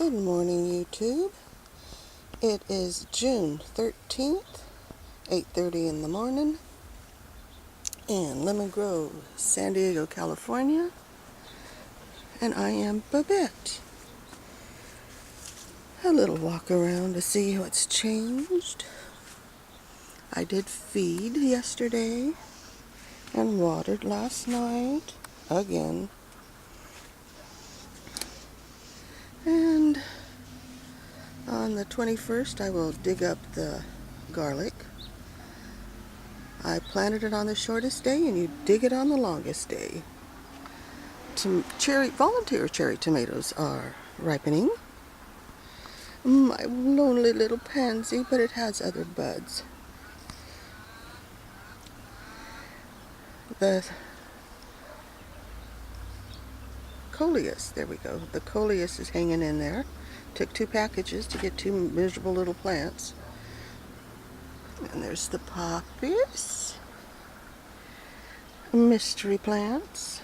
Good morning, YouTube. It is June 13th, 8:30 in the morning, in Lemon Grove, San Diego, California, and I am Babette. A little walk around to see what's changed. I did feed yesterday and watered last night again. And on the 21st, I will dig up the garlic. I planted it on the shortest day, and you dig it on the longest day. Volunteer cherry tomatoes are ripening. My lonely little pansy, but it has other buds. The coleus, there we go. The coleus is hanging in there. Took 2 packages to get 2 miserable little plants. And there's the poppies. Mystery plants.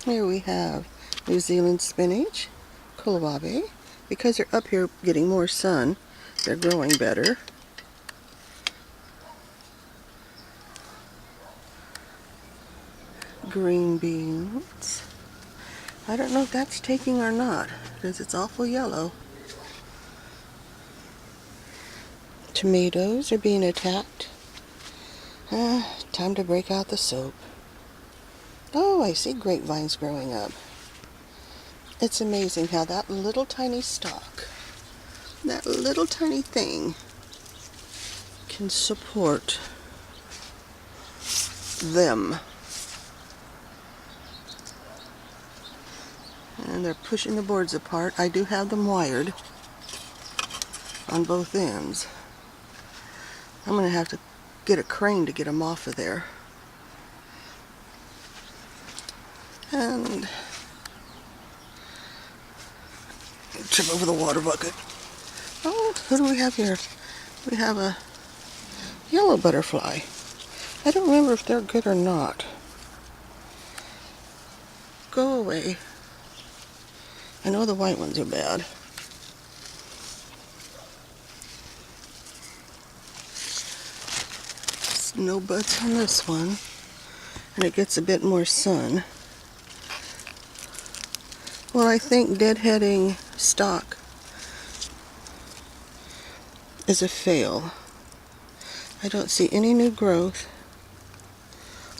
Here we have New Zealand spinach, kohlrabi. Because they're up here getting more sun, they're growing better. Green beans. I don't know if that's taking or not, because it's awful yellow. Tomatoes are being attacked. Time to break out the soap. Oh, I see grapevines growing up. It's amazing how that little tiny stalk, that little tiny thing, can support them. And they're pushing the boards apart. I do have them wired on both ends. I'm going to have to get a crane to get them off of there. And trip over the water bucket. Oh, who do we have here? We have a yellow butterfly. I don't remember if they're good or not. Go away. I know the white ones are bad. No buds on this one. And it gets a bit more sun. Well, I think deadheading stock is a fail. I don't see any new growth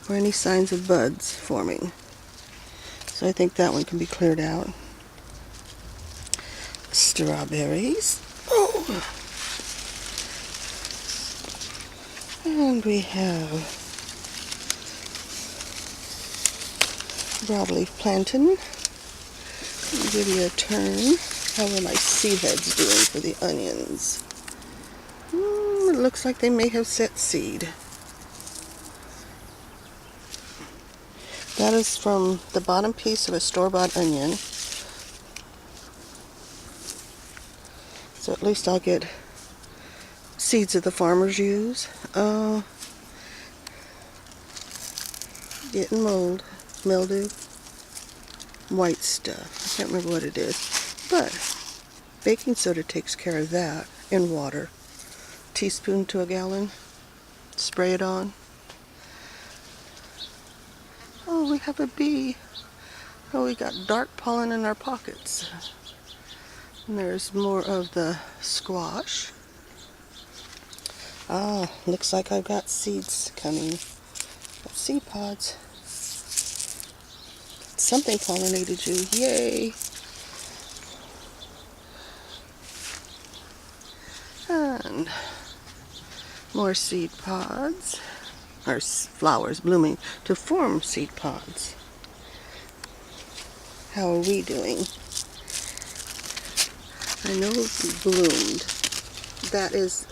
or any signs of buds forming. So I think that one can be cleared out. Strawberries. Oh. And we have broadleaf plantain. Give you a turn. How are my seed heads doing for the onions? It looks like they may have set seed. That is from the bottom piece of a store-bought onion. So at least I'll get seeds that the farmers use. Getting mildew, white stuff. I can't remember what it is. But baking soda takes care of that in water. Teaspoon to a gallon. Spray it on. Oh, we have a bee. Oh, we got dark pollen in our pockets. And there's more of the squash. Ah, looks like I've got seeds coming. Seed pods. Something pollinated you. Yay! And more seed pods. Or flowers blooming to form seed pods. How are we doing? I know it bloomed. That is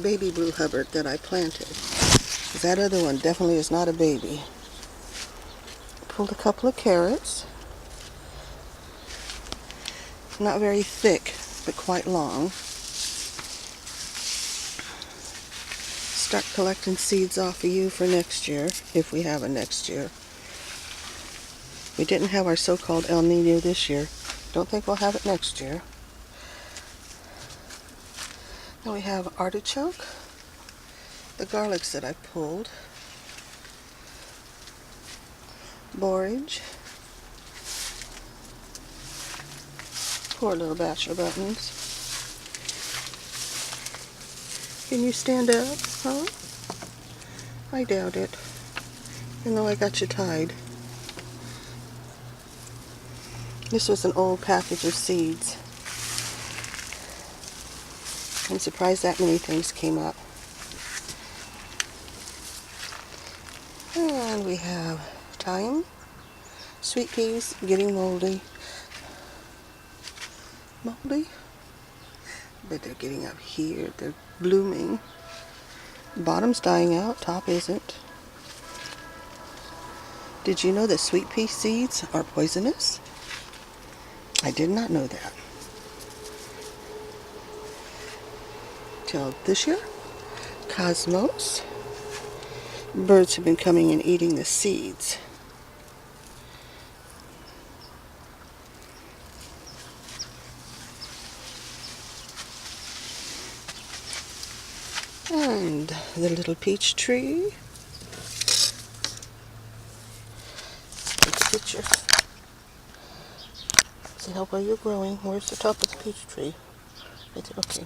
baby blue Hubbard that I planted. That other one definitely is not a baby. Pulled a couple of carrots. Not very thick, but quite long. Start collecting seeds off of you for next year, if we have a next year. We didn't have our so-called El Nino this year, Don't think we'll have it next year. Then we have artichoke, the garlics that I pulled, borage, poor little bachelor buttons. Can you stand up, huh? I doubt it. You know I got you tied. This was an old package of seeds. I'm surprised that many things came up. And we have thyme, sweet peas getting moldy. Moldy? But they're getting up here. They're blooming. Bottom's dying out, top isn't. Did you know that sweet pea seeds are poisonous? I did not know that. Till this year, cosmos. Birds have been coming and eating the seeds. And the little peach tree. Take a picture. See how well you're growing. Where's the top of the peach tree? Right there. Okay.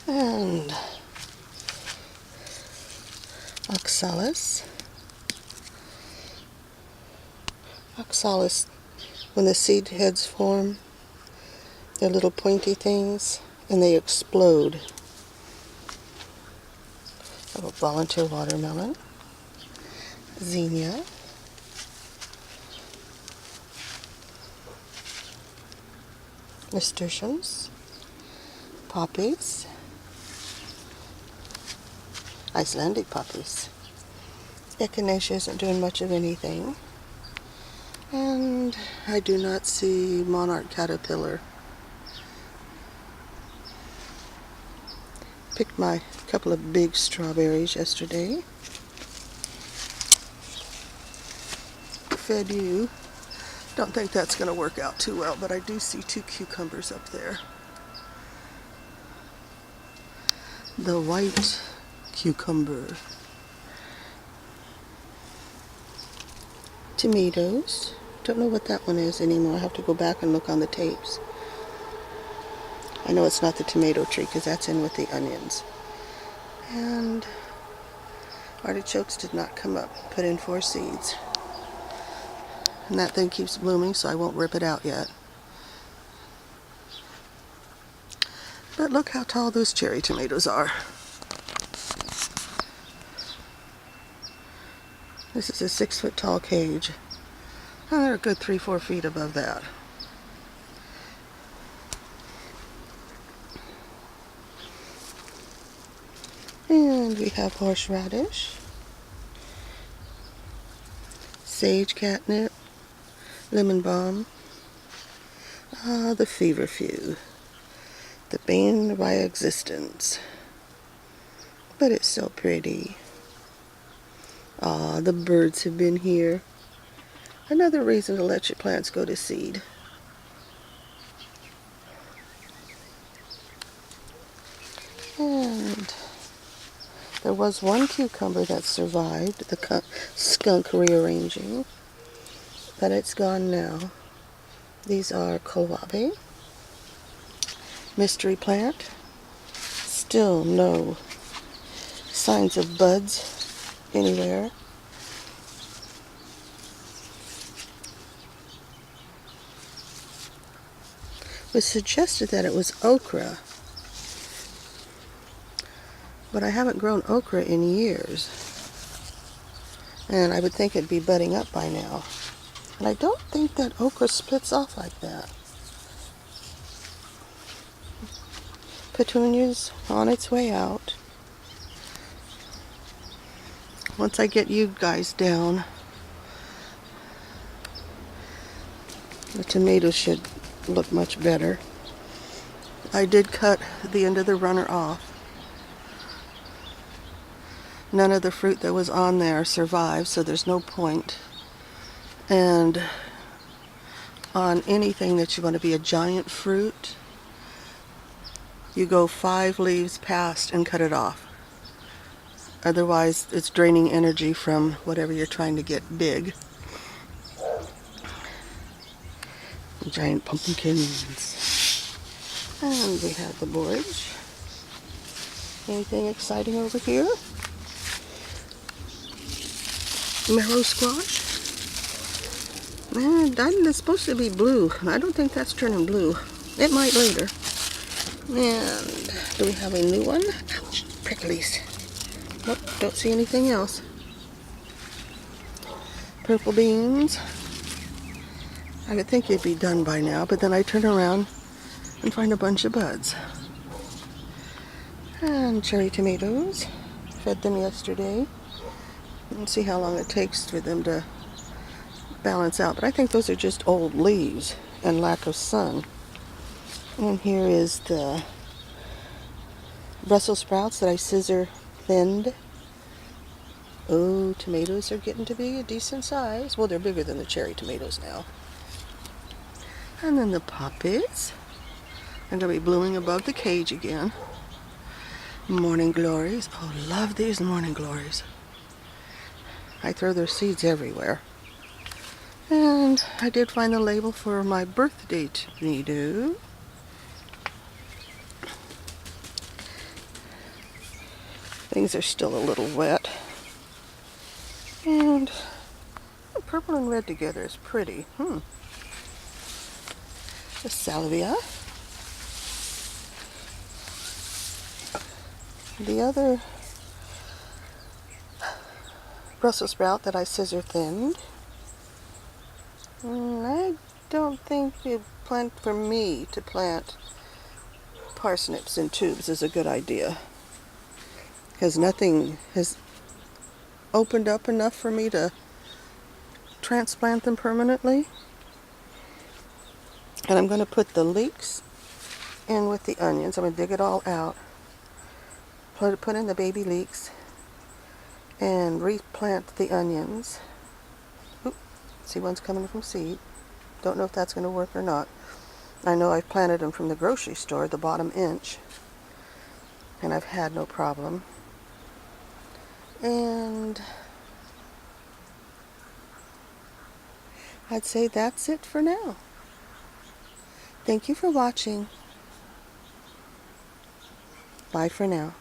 And oxalis. Oxalis, when the seed heads form, they're little pointy things and they explode. A volunteer watermelon, zinnia, nasturtiums, poppies, Icelandic poppies. Echinacea isn't doing much of anything. And I do not see monarch caterpillar. Picked my couple of big strawberries yesterday. Fed you. Don't think that's going to work out too well, but I do see 2 cucumbers up there. The white cucumber. Tomatoes. Don't know what that one is anymore. I have to go back and look on the tapes. I know it's not the tomato tree because that's in with the onions. And artichokes did not come up. Put in 4 seeds. And that thing keeps blooming, so I won't rip it out yet. But look how tall those cherry tomatoes are. This is a 6-foot tall cage. Oh, they're a good 3-4 feet above that. And we have horseradish, sage catnip, lemon balm, the feverfew, the bane of my existence. But it's so pretty. The birds have been here. Another reason to let your plants go to seed. And there was one cucumber that survived the skunk rearranging, but it's gone now. These are kohlrabi, mystery plant. Still no signs of buds anywhere. It was suggested that it was okra, but I haven't grown okra in years, and I would think it'd be budding up by now. And I don't think that okra splits off like that. Petunia's on its way out. Once I get you guys down, the tomatoes should look much better. I did cut the end of the runner off. None of the fruit that was on there survived, so there's no point And on anything that you want to be a giant fruit, you go 5 leaves past and cut it off. Otherwise, it's draining energy from whatever you're trying to get big. Giant pumpkins. And we have the borage. Anything exciting over here? Marrow squash. Man, it's supposed to be blue. I don't think that's turning blue. It might later. And do we have a new one? Ouch, pricklies. Nope, don't see anything else. Purple beans. I would think you'd be done by now, but then I turn around and find a bunch of buds. And cherry tomatoes. Fed them yesterday. Let's see how long it takes for them to balance out. But I think those are just old leaves and lack of sun. And here is the Brussels sprouts that I scissor thinned. Oh, tomatoes are getting to be a decent size. Well, they're bigger than the cherry tomatoes now. And then the poppies. They're going to be blooming above the cage again. Morning glories. Oh, love these morning glories. I throw their seeds everywhere. And I did find the label for my birthday tomato. Things are still a little wet. And purple and red together is pretty. The salvia. The other Brussels sprout that I scissor thinned. I don't think you plant for me to plant parsnips in tubes is a good idea, because nothing has opened up enough for me to transplant them permanently. And I'm going to put the leeks in with the onions. I'm going to dig it all out, put in the baby leeks, and replant the onions. Oop, see, one's coming from seed. Don't know if that's going to work or not. I know I've planted them from the grocery store, the bottom inch, and I've had no problem. And I'd say that's it for now. Thank you for watching. Bye for now.